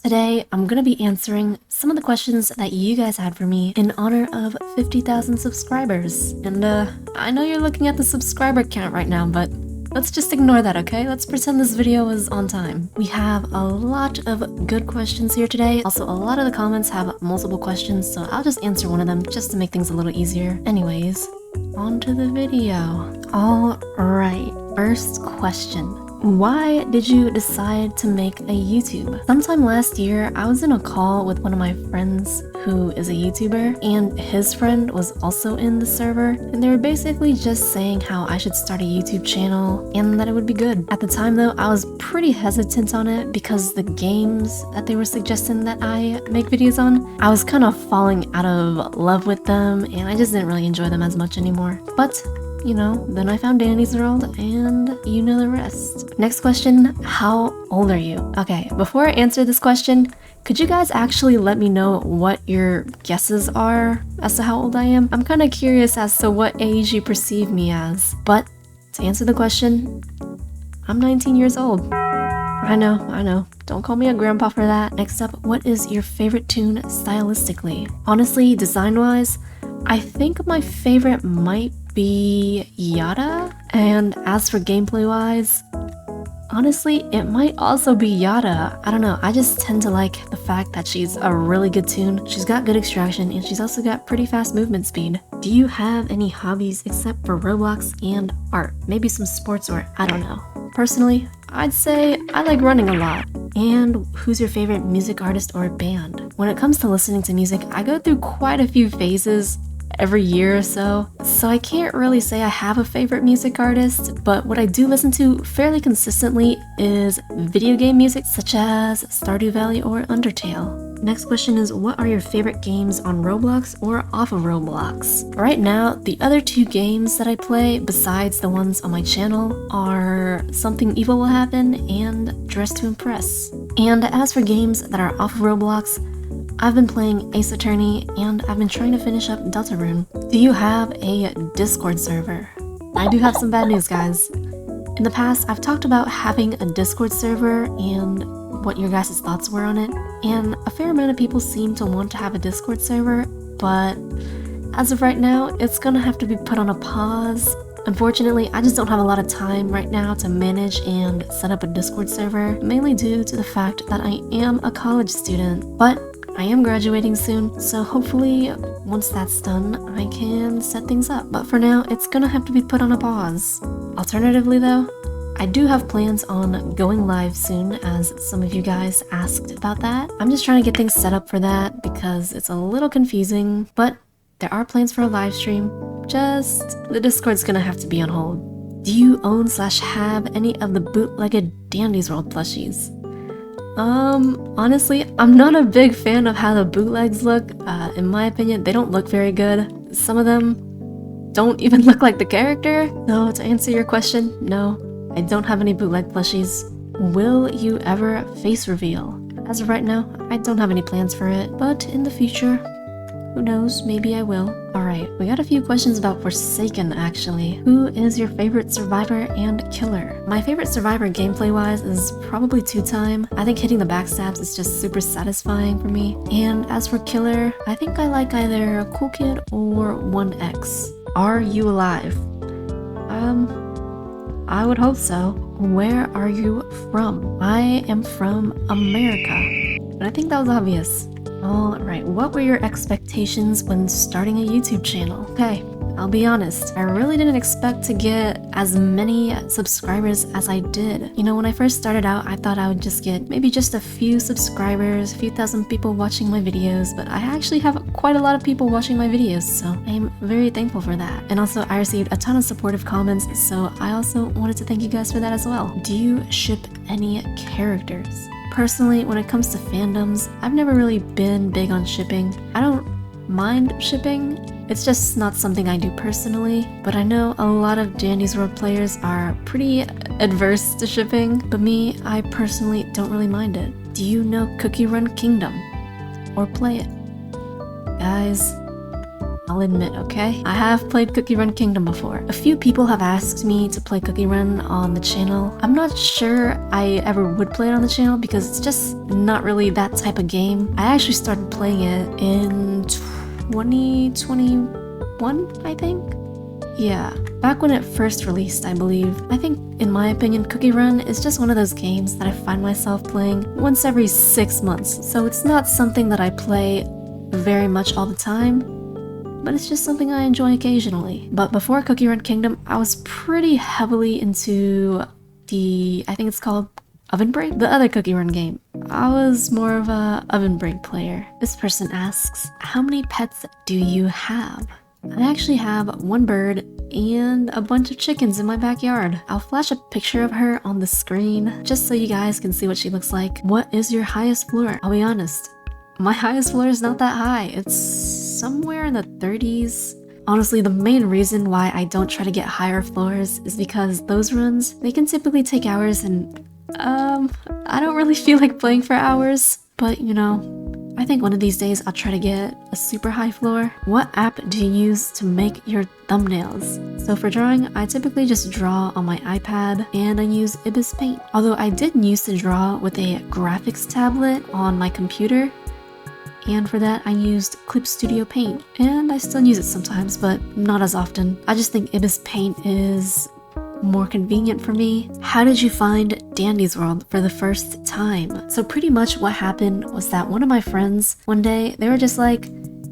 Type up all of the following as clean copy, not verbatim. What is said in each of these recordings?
Today, I'm gonna be answering some of the questions that you guys had for me in honor of 50,000 subscribers. And I know you're looking at the subscriber count right now, but let's just ignore that, okay? Let's pretend this video was on time. We have a lot of good questions here today. Also, a lot of the comments have multiple questions, so I'll just answer one of them just to make things a little easier. Anyways, on to the video. All right, first question. Why did you decide to make a YouTube? Sometime last year, I was in a call with one of my friends who is a YouTuber, and his friend was also in the server, and they were basically just saying how I should start a YouTube channel and that it would be good. At the time though, I was pretty hesitant on it because the games that they were suggesting that I make videos on, I was kind of falling out of love with them, and I just didn't really enjoy them as much anymore. But you know, then I found Dandy's World, and you know the rest. Next question, how old are you? Okay, before I answer this question, could you guys actually let me know what your guesses are as to how old I am? I'm kind of curious as to what age you perceive me as. But to answer the question, I'm 19 years old. I know. Don't call me a grandpa for that. Next up, what is your favorite tune stylistically? Honestly, design-wise, I think my favorite might be Yada, and as for gameplay wise, honestly it might also be Yada. I don't know, I just tend to like the fact that she's a really good tune, she's got good extraction, and she's also got pretty fast movement speed. Do you have any hobbies except for Roblox and art? Maybe some sports, or I don't know. Personally, I'd say I like running a lot. And who's your favorite music artist or band? When it comes to listening to music, I go through quite a few phases every year or so I can't really say I have a favorite music artist, but what I do listen to fairly consistently is video game music such as Stardew Valley or Undertale. Next question is, what are your favorite games on Roblox or off of Roblox? Right now, the other two games that I play besides the ones on my channel are Something Evil Will Happen and Dress to Impress. And as for games that are off of Roblox, I've been playing Ace Attorney, and I've been trying to finish up Deltarune. Do you have a Discord server? I do have some bad news, guys. In the past, I've talked about having a Discord server and what your guys' thoughts were on it, and a fair amount of people seem to want to have a Discord server, but as of right now, it's gonna have to be put on a pause. Unfortunately, I just don't have a lot of time right now to manage and set up a Discord server, mainly due to the fact that I am a college student, but I am graduating soon, so hopefully once that's done, I can set things up. But for now, it's gonna have to be put on a pause. Alternatively though, I do have plans on going live soon, as some of you guys asked about that. I'm just trying to get things set up for that because it's a little confusing, but there are plans for a live stream. Just the Discord's gonna have to be on hold. Do you own / have any of the bootlegged Dandy's World plushies? Honestly, I'm not a big fan of how the bootlegs look. In my opinion, they don't look very good. Some of them don't even look like the character. So to answer your question, no, I don't have any bootleg plushies. Will you ever face reveal? As of right now, I don't have any plans for it, but in the future, who knows, maybe I will. Alright, we got a few questions about Forsaken actually. Who is your favorite survivor and killer? My favorite survivor gameplay wise is probably 2-time. I think hitting the backstabs is just super satisfying for me. And as for killer, I think I like either Cool Kid or 1X. Are you alive? I would hope so. Where are you from? I am from America. But I think that was obvious. Alright, what were your expectations when starting a YouTube channel? Okay, I'll be honest, I really didn't expect to get as many subscribers as I did. You know, when I first started out, I thought I would just get maybe just a few subscribers, a few thousand people watching my videos, but I actually have quite a lot of people watching my videos, so I am very thankful for that. And also, I received a ton of supportive comments, so I also wanted to thank you guys for that as well. Do you ship any characters? Personally, when it comes to fandoms, I've never really been big on shipping. I don't mind shipping, it's just not something I do personally, but I know a lot of Dandy's World players are pretty adverse to shipping, but me, I personally don't really mind it. Do you know Cookie Run Kingdom? Or play it? Guys, I'll admit, okay? I have played Cookie Run Kingdom before. A few people have asked me to play Cookie Run on the channel. I'm not sure I ever would play it on the channel because it's just not really that type of game. I actually started playing it in 2021, I think? Yeah, back when it first released, I believe. I think, in my opinion, Cookie Run is just one of those games that I find myself playing once every 6 months. So it's not something that I play very much all the time, but it's just something I enjoy occasionally. But before Cookie Run Kingdom, I was pretty heavily into I think it's called Oven Break? The other Cookie Run game. I was more of a Oven Break player. This person asks, how many pets do you have? I actually have one bird and a bunch of chickens in my backyard. I'll flash a picture of her on the screen just so you guys can see what she looks like. What is your highest floor? I'll be honest, my highest floor is not that high. It's somewhere in the 30s. Honestly, the main reason why I don't try to get higher floors is because those runs, they can typically take hours and I don't really feel like playing for hours. But you know, I think one of these days I'll try to get a super high floor. What app do you use to make your thumbnails? So for drawing, I typically just draw on my iPad and I use Ibis Paint. Although I did used to draw with a graphics tablet on my computer, and for that I used Clip Studio Paint, and I still use it sometimes, but not as often. I just think Ibis Paint is more convenient for me. How did you find dandysworld for the first time? So pretty much what happened was that one of my friends, one day, they were just like,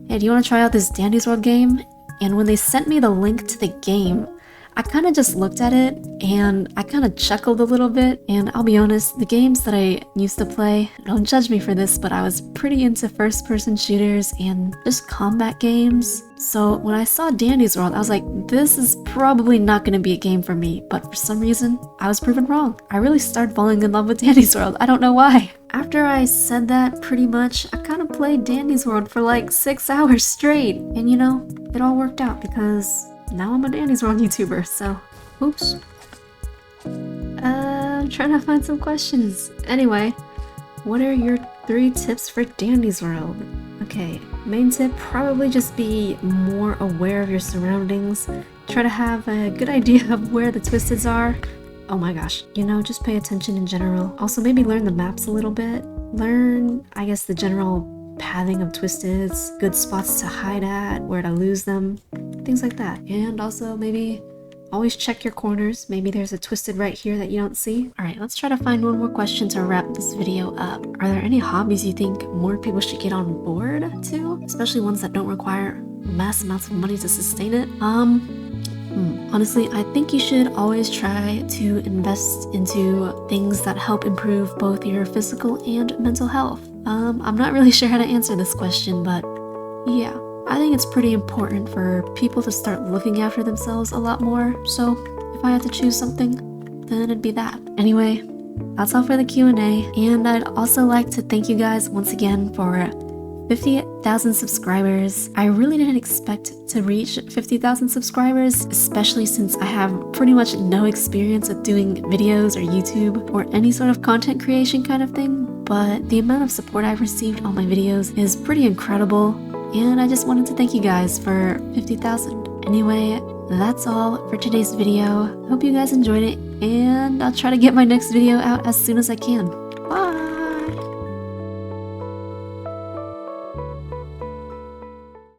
hey, do you want to try out this dandysworld game? And when they sent me the link to the game, I kind of just looked at it and I kind of chuckled a little bit. And I'll be honest, the games that I used to play, don't judge me for this, but I was pretty into first-person shooters and just combat games. So when I saw dandysworld, I was like, this is probably not going to be a game for me. But for some reason, I was proven wrong. I really started falling in love with dandysworld. I don't know why. After I said that, pretty much, I kind of played dandysworld for like 6 hours straight. And you know, it all worked out because now I'm a dandysworld YouTuber, so oops. I'm trying to find some questions. Anyway, what are your 3 tips for dandysworld? Okay, main tip, probably just be more aware of your surroundings. Try to have a good idea of where the twisteds are. Oh my gosh, you know, just pay attention in general. Also maybe learn the maps a little bit. Learn, I guess, the general pathing of twisteds, good spots to hide at, where to lose them, things like that. And also maybe always check your corners. Maybe there's a twisted right here that you don't see. Alright, let's try to find one more question to wrap this video up. Are there any hobbies you think more people should get on board to? Especially ones that don't require mass amounts of money to sustain it? Honestly, I think you should always try to invest into things that help improve both your physical and mental health. I'm not really sure how to answer this question, but yeah, I think it's pretty important for people to start looking after themselves a lot more. So if I had to choose something, then it'd be that. Anyway, that's all for the Q&A, and I'd also like to thank you guys once again for 50,000 subscribers. I really didn't expect to reach 50,000 subscribers, especially since I have pretty much no experience with doing videos or YouTube or any sort of content creation kind of thing, but the amount of support I've received on my videos is pretty incredible, and I just wanted to thank you guys for 50,000. Anyway, that's all for today's video. Hope you guys enjoyed it, and I'll try to get my next video out as soon as I can. Bye!